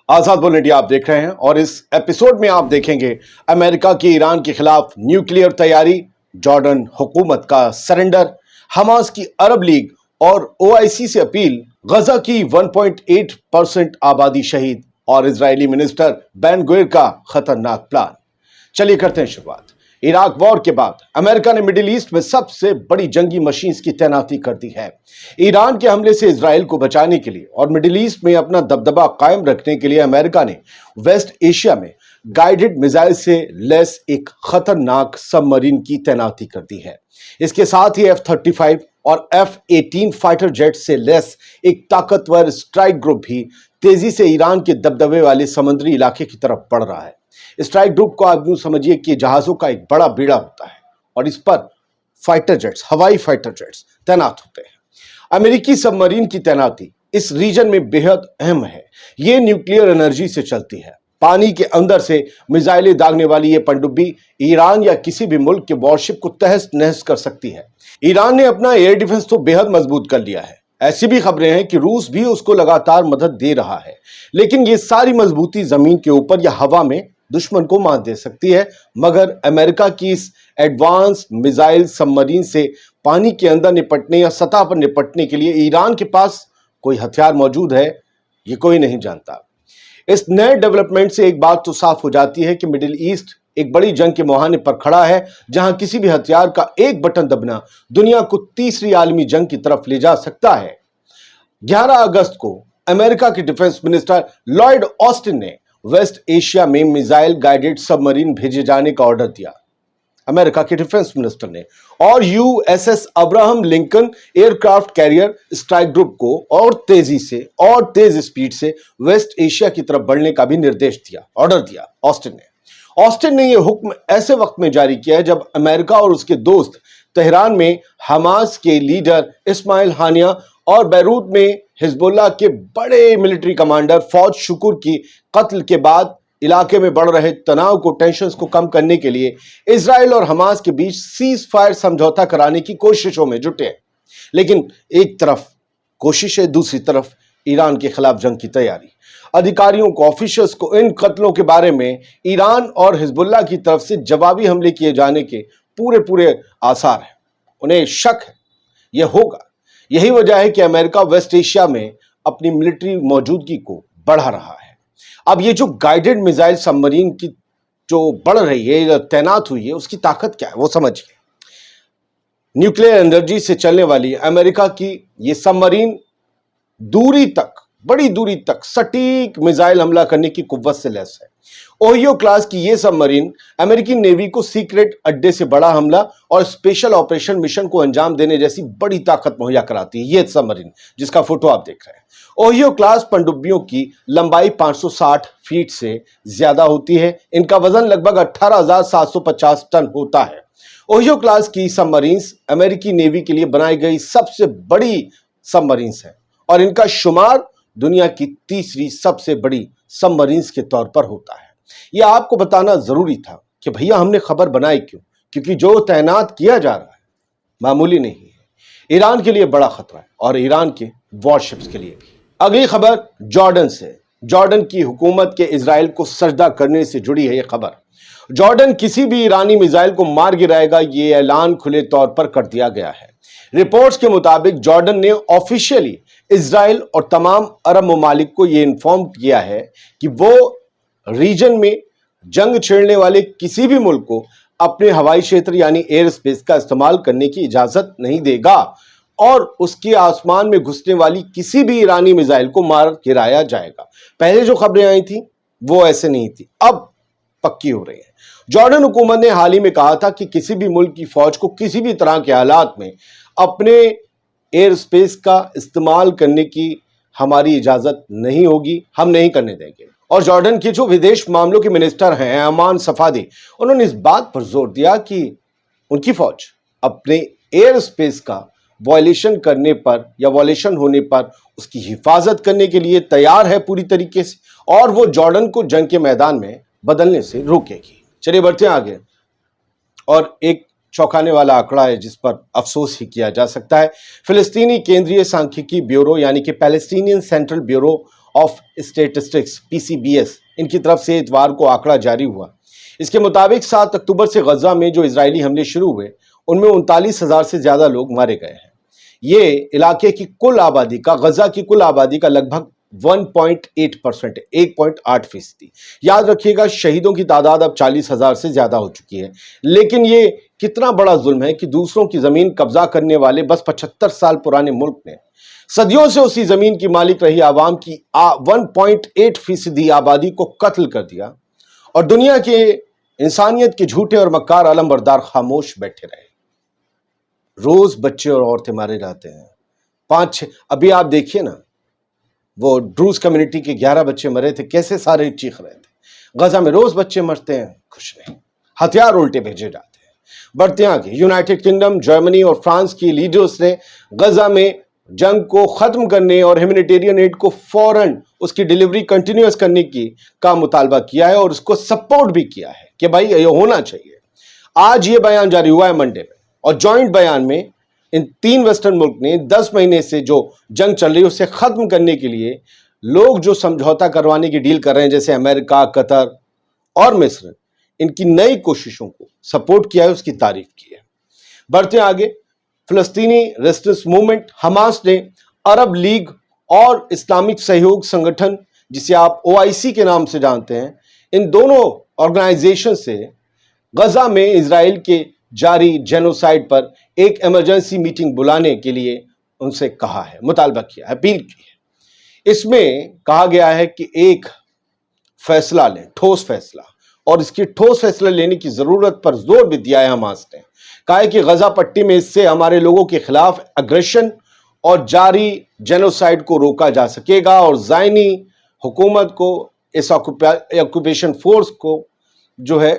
आजाद bulletin India आप देख रहे हैं और इस एपिसोड में आप देखेंगे अमेरिका की ईरान के खिलाफ न्यूक्लियर तैयारी, जॉर्डन हुकूमत का सरेंडर, हमास की अरब लीग और ओआईसी से अपील, गजा की 1.8% आबादी शहीद और इजरायली मिनिस्टर बेन गुविर का खतरनाक प्लान। चलिए करते हैं शुरुआत। इराक वॉर के बाद अमेरिका ने मिडिल ईस्ट में सबसे बड़ी जंगी मशीन्स की तैनाती कर दी है। ईरान के हमले से इजराइल को बचाने के लिए और मिडिल ईस्ट में अपना दबदबा कायम रखने के लिए अमेरिका ने वेस्ट एशिया में गाइडेड मिसाइल से लैस एक खतरनाक सबमरीन की तैनाती कर दी है। इसके साथ ही F-35 और F-18 फाइटर जेट से लैस एक ताकतवर स्ट्राइक ग्रुप भी तेजी से ईरान के दबदबे वाले समुद्री इलाके की तरफ बढ़ रहा है। स्ट्राइक ग्रुप को आप यूं समझिए कि जहाजों का एक बड़ा बेड़ा होता है और इस पर फाइटर जेट्स, हवाई फाइटर जेट्स तैनात होते हैं। अमेरिकी सबमरीन की तैनाती इस रीजन में बेहद अहम है। ये न्यूक्लियर एनर्जी से चलती है। पानी के अंदर से मिसाइलें दागने वाली ये पनडुब्बी ईरान या किसी भी मुल्क के वॉरशिप को तहस नहस कर सकती है। ईरान ने अपना एयर डिफेंस तो बेहद मजबूत कर लिया है। ऐसी भी खबरें हैं कि रूस भी उसको लगातार मदद दे रहा है, लेकिन ये सारी मजबूती जमीन के ऊपर या हवा में दुश्मन को मात दे सकती है। मगर अमेरिका की इस एडवांस मिसाइल सबमरीन से पानी के अंदर निपटने या सतह पर निपटने के लिए ईरान के पास कोई हथियार मौजूद है, ये कोई नहीं जानता। इस नए डेवलपमेंट से एक बात तो साफ हो जाती है कि मिडिल ईस्ट एक बड़ी जंग के मुहाने पर खड़ा है, जहां किसी भी हथियार का एक बटन दबना दुनिया को तीसरी आलमी जंग की तरफ ले जा सकता है। 11 अगस्त को अमेरिका के डिफेंस मिनिस्टर लॉयड ऑस्टिन ने वेस्ट एशिया में मिसाइल गाइडेड सबमरीन भेजे जाने का ऑर्डर दिया। अमेरिका के डिफेंस मिनिस्टर ने और USS Abraham Lincoln aircraft carrier strike group को और तेजी से और तेज स्पीड से वेस्ट एशिया की तरफ बढ़ने का भी निर्देश दिया, ऑर्डर दिया ऑस्टिन ने यह हुक्म ऐसे वक्त में जारी किया है जब अमेरिका और उसके दोस्त तेहरान में हमास के लीडर इस्माइल हानिया और बैरूत में हिजबुल्लाह के बड़े मिलिट्री कमांडर फौज शुकुर की कत्ल के बाद इलाके में बढ़ रहे तनाव को, टेंशन्स को कम करने के लिए इजराइल और हमास के बीच सीज फायर समझौता कराने की कोशिशों में जुटे हैं। लेकिन एक तरफ कोशिश है, दूसरी तरफ ईरान के खिलाफ जंग की तैयारी। अधिकारियों को, ऑफिशियल्स को इन कत्लों के बारे में ईरान और हिजबुल्लाह की तरफ से जवाबी हमले किए जाने के पूरे आसार हैं। उन्हें शक है यह होगा। यही वजह है कि अमेरिका वेस्ट एशिया में अपनी मिलिट्री मौजूदगी को बढ़ा रहा है। अब ये जो गाइडेड मिसाइल सबमरीन की जो बढ़ रही है, जो तैनात हुई है, उसकी ताकत क्या है वो समझिए। न्यूक्लियर एनर्जी से चलने वाली अमेरिका की ये सबमरीन दूरी तक, बड़ी दूरी तक सटीक मिसाइल हमला करने की कुव्वत से लैस है। ओहियो क्लास की यह सबमरीन अमेरिकी नेवी को सीक्रेट अड्डे से बड़ा हमला और स्पेशल ऑपरेशन मिशन को अंजाम देने जैसी बड़ी ताकत मुहैया कराती है। यह सबमरीन जिसका फोटो आप देख रहे हैं, ओहियो क्लास पनडुब्बियों की लंबाई 560 फीट से ज्यादा होती है। इनका वजन लगभग 18,750 टन होता है। ओहियो क्लास की सबमरीन्स अमेरिकी नेवी के लिए बनाई गई सबसे बड़ी सबमरीन्स हैं और इनका शुमार दुनिया की तीसरी सबसे बड़ी सबमरीन्स के तौर पर होता है। यह आपको बताना जरूरी था कि भैया हमने खबर बनाई क्यों, क्योंकि जो तैनात किया जा रहा है मामूली नहीं है। ईरान के लिए बड़ा खतरा है और ईरान के वॉरशिप्स के लिए भी। अगली खबर जॉर्डन से। जॉर्डन की हुकूमत के इजराइल को सजदा करने से जुड़ी है यह खबर। जॉर्डन किसी भी ईरानी मिसाइल को मार गिराएगा, यह ऐलान खुले तौर पर कर दिया गया है। रिपोर्ट्स के मुताबिक जॉर्डन ने ऑफिशियली इजराइल और तमाम अरब ममालिक को यह इन्फॉर्म किया है कि वो रीजन में जंग छेड़ने वाले किसी भी मुल्क को अपने हवाई क्षेत्र यानी एयर स्पेस का इस्तेमाल करने की इजाजत नहीं देगा और उसके आसमान में घुसने वाली किसी भी ईरानी मिसाइल को मार गिराया जाएगा। पहले जो खबरें आई थी वो ऐसे नहीं थी, अब पक्की हो रही है। जॉर्डन हुकूमत ने हाल ही में कहा था कि किसी भी मुल्क की फौज को किसी भी तरह के हालात में अपने एयर स्पेस का इस्तेमाल करने की हमारी इजाजत नहीं होगी, हम नहीं करने देंगे। और जॉर्डन के जो विदेश मामलों के मिनिस्टर हैं अमान सफादी, उन्होंने इस बात पर जोर दिया कि उनकी फौज अपने एयर स्पेस का वॉयलेशन करने पर या वॉयलेशन होने पर उसकी हिफाजत करने के लिए तैयार है पूरी तरीके से, और वो जॉर्डन को जंग के मैदान में बदलने से रोकेगी। चलिए बढ़ते हैं आगे। और एक चौंकाने वाला आंकड़ा है जिस पर अफसोस ही किया जा सकता है। फिलिस्तीनी केंद्रीय सांख्यिकी ब्यूरो यानी कि Palestinian central bureau of statistics PCBS ان کی طرف سے اتوار کو آنکڑا جاری ہوا۔ اس کے مطابق 7 اکتوبر سے غزہ میں جو اسرائیلی حملے شروع ہوئے ان میں 39,000 سے زیادہ لوگ مارے گئے ہیں۔ یہ علاقے کی کل آبادی کا، غزہ کی کل آبادی کا لگ بھگ 1.8% ہے، 1.8%۔ یاد رکھیے گا شہیدوں کی تعداد اب 40,000 سے زیادہ ہو چکی ہے، لیکن یہ کتنا بڑا ظلم ہے کہ دوسروں کی زمین قبضہ کرنے والے بس 75 سال پرانے ملک نے صدیوں سے اسی زمین کی مالک رہی عوام کی 1.8% آبادی کو قتل کر دیا، اور دنیا کے انسانیت کے جھوٹے اور مکار علم بردار خاموش بیٹھے رہے۔ روز بچے اور عورتیں مارے جاتے ہیں، 5-6 ابھی آپ دیکھیے نا، وہ ڈروز کمیونٹی کے 11 بچے مرے تھے، کیسے سارے چیخ رہے تھے۔ غزہ میں روز بچے مرتے ہیں، کچھ نہیں، ہتھیار الٹے بھیجے جاتے ہیں۔ بڑھتے آگے، یونائٹڈ کنگڈم، جرمنی اور فرانس کی لیڈرز نے غزہ میں جنگ کو ختم کرنے اور ہیومینیٹیرین ایڈ کو فوراً اس کی ڈیلیوری کنٹینیوس کرنے کا مطالبہ کیا ہے اور اس کو سپورٹ بھی کیا ہے کہ بھائی یہ ہونا چاہیے۔ آج یہ بیان جاری ہوا ہے منڈے میں، اور جوائنٹ بیان میں ان 3 ویسٹرن ملک نے 10 مہینے سے جو جنگ چل رہی ہے اسے ختم کرنے کے لیے لوگ جو سمجھوتا کروانے کی ڈیل کر رہے ہیں، جیسے امریکہ، قطر اور مصر، ان کی نئی کوششوں کو سپورٹ کیا ہے، اس کی تعریف کی ہے۔ بڑھتے آگے، فلسطینی ریزسٹنس موومنٹ حماس نے عرب لیگ اور اسلامک سہیوگ سنگٹھن، جسے آپ OIC کے نام سے جانتے ہیں، ان دونوں آرگنائزیشن سے غزہ میں اسرائیل کے جاری جینوسائیڈ پر ایک ایمرجنسی میٹنگ بلانے کے لیے ان سے کہا ہے، مطالبہ کیا ہے، اپیل کی ہے۔ اس میں کہا گیا ہے کہ ایک فیصلہ لیں، ٹھوس فیصلہ، اور اس کی ٹھوس فیصلہ لینے کی ضرورت پر زور بھی دیا ہے حماس نے۔ کہا ہے کہ غزہ پٹی میں اس سے ہمارے لوگوں کے خلاف اگریشن اور جاری جینوسائیڈ کو روکا جا سکے گا، اور زائنی حکومت کو، اس آکوپیشن فورس کو جو ہے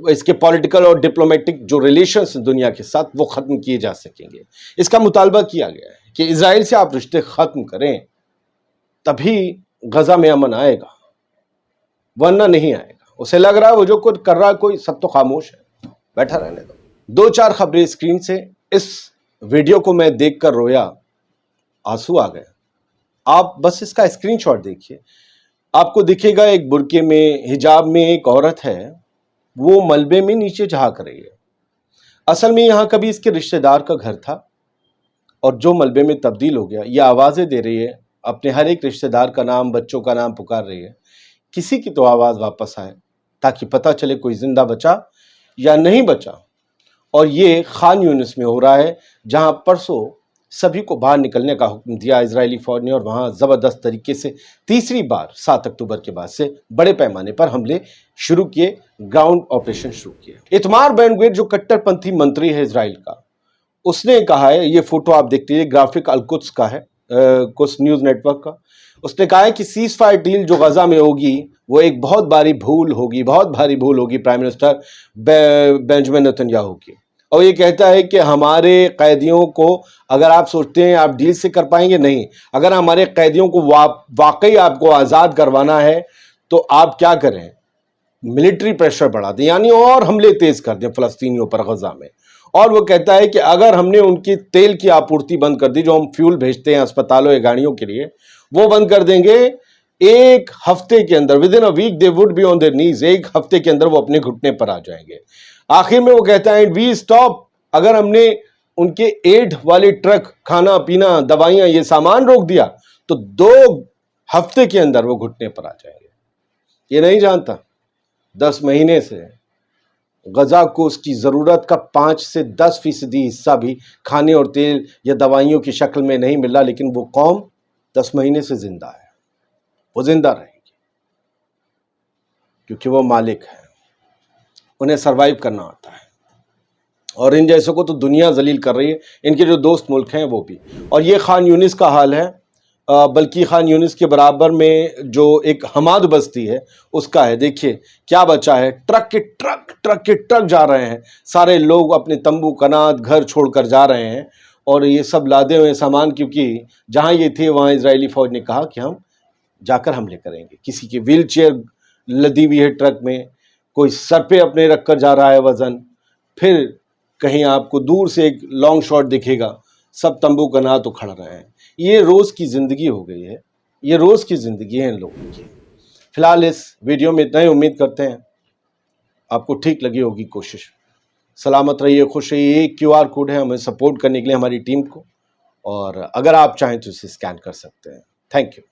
اس کے پولیٹیکل اور ڈپلومیٹک جو ریلیشنز دنیا کے ساتھ وہ ختم کیے جا سکیں گے۔ اس کا مطالبہ کیا گیا ہے کہ اسرائیل سے آپ رشتے ختم کریں، تبھی غزہ میں امن آئے گا، ورنہ نہیں آئے گا۔ اسے لگ رہا ہے وہ جو کچھ کر رہا ہے کوئی، سب تو خاموش ہے، بیٹھا رہنے دو۔ 2-4 خبریں اسکرین سے۔ اس ویڈیو کو میں دیکھ کر رویا، آنسو آ گئے۔ آپ بس اس کا اسکرین شاٹ دیکھیے، آپ کو دکھے گا ایک برقعے میں، حجاب میں ایک عورت ہے، وہ ملبے میں نیچے جھانک رہی ہے۔ اصل میں یہاں کبھی اس کے رشتہ دار کا گھر تھا، اور جو ملبے میں تبدیل ہو گیا، یہ آوازیں دے رہی ہے، اپنے ہر ایک رشتہ دار کا نام، بچوں کا نام پکار رہی ہے، کسی کی تو آواز واپس آئے تاکہ پتہ چلے کوئی زندہ بچا یا نہیں بچا۔ اور یہ خان یونس میں ہو رہا ہے، جہاں پرسوں سبھی کو باہر نکلنے کا حکم دیا اسرائیلی فوج نے، اور وہاں زبردست طریقے سے تیسری بار 7 اکتوبر کے بعد سے بڑے پیمانے پر حملے شروع کیے، گراؤنڈ آپریشن شروع کیے۔ اتمار بین گویر جو کٹر پنتھی منتری ہے اسرائیل کا، اس نے کہا ہے، یہ فوٹو آپ دیکھ لیجیے، گرافک القدس کا ہے، قدس نیوز نیٹ ورک کا، اس نے کہا ہے کہ سیز فائر ڈیل جو غزہ میں ہوگی وہ ایک بہت بھاری بھول ہوگی، بہت بھاری بھول ہوگی prime minister Benjamin Nitin Yahoo کی۔ اور یہ کہتا ہے کہ ہمارے قیدیوں کو، اگر آپ سوچتے ہیں آپ ڈیل سے کر پائیں گے، نہیں، اگر ہمارے قیدیوں کو واقعی آپ کو آزاد کروانا ہے تو آپ کیا کریں، ملٹری پریشر بڑھا دیں، یعنی اور حملے تیز کر دیں فلسطینیوں پر غزہ میں۔ اور وہ کہتا ہے کہ اگر ہم نے ان کی تیل کی آپورتی بند کر دی، جو ہم فیول بھیجتے ہیں اسپتالوں یا گاڑیوں کے لیے، وہ بند کر دیں گے، ایک ہفتے کے اندر within a week they would be on their knees, ایک ہفتے کے اندر وہ اپنے گھٹنے پر آ جائیں گے۔ آخر میں وہ کہتا ہے وی اسٹاپ، اگر ہم نے ان کے ایڈ والے ٹرک، کھانا پینا، دوائیاں، یہ سامان روک دیا تو 2 ہفتے کے اندر وہ گھٹنے پر آ جائیں گے۔ یہ نہیں جانتا 10 مہینے سے غزہ کو اس کی ضرورت کا 5 سے 10% حصہ بھی کھانے اور تیل یا دوائیوں کی شکل میں نہیں مل رہا، لیکن وہ قوم 10 مہینے سے زندہ ہے، وہ زندہ رہے گی کیونکہ وہ مالک ہے، انہیں سروائیو کرنا آتا ہے، اور ان جیسوں کو تو دنیا ذلیل کر رہی ہے، ان کے جو دوست ملک ہیں وہ بھی۔ اور یہ خان یونس کا حال ہے، بلکہ خان یونس کے برابر میں جو ایک حماد بستی ہے اس کا ہے۔ دیکھیے کیا بچا ہے، ٹرک کے ٹرک جا رہے ہیں، سارے لوگ اپنے تمبو کنات گھر چھوڑ کر جا رہے ہیں، اور یہ سب لادے ہوئے سامان، کیونکہ جہاں یہ تھے وہاں اسرائیلی فوج نے کہا کہ ہم جا کر حملے کریں گے۔ کسی کی ویل چیئر لدی ہوئی ہے ٹرک میں، کوئی سر پہ اپنے رکھ کر جا رہا ہے وزن، پھر کہیں آپ کو دور سے ایک لانگ شاٹ دکھے گا، سب تمبو کا نہ تو کھڑ رہے ہیں. یہ روز کی زندگی ہو گئی ہے, یہ روز کی زندگی ہے ان لوگوں کی. فی الحال اس ویڈیو میں اتنا ہی, امید کرتے ہیں آپ کو ٹھیک لگی ہوگی کوشش. سلامت رہیے, خوش رہیے. یہ QR کوڈ ہے ہمیں سپورٹ کرنے کے لیے ہماری ٹیم کو, اور اگر آپ چاہیں تو اسے اسکین کر سکتے ہیں. Thank you.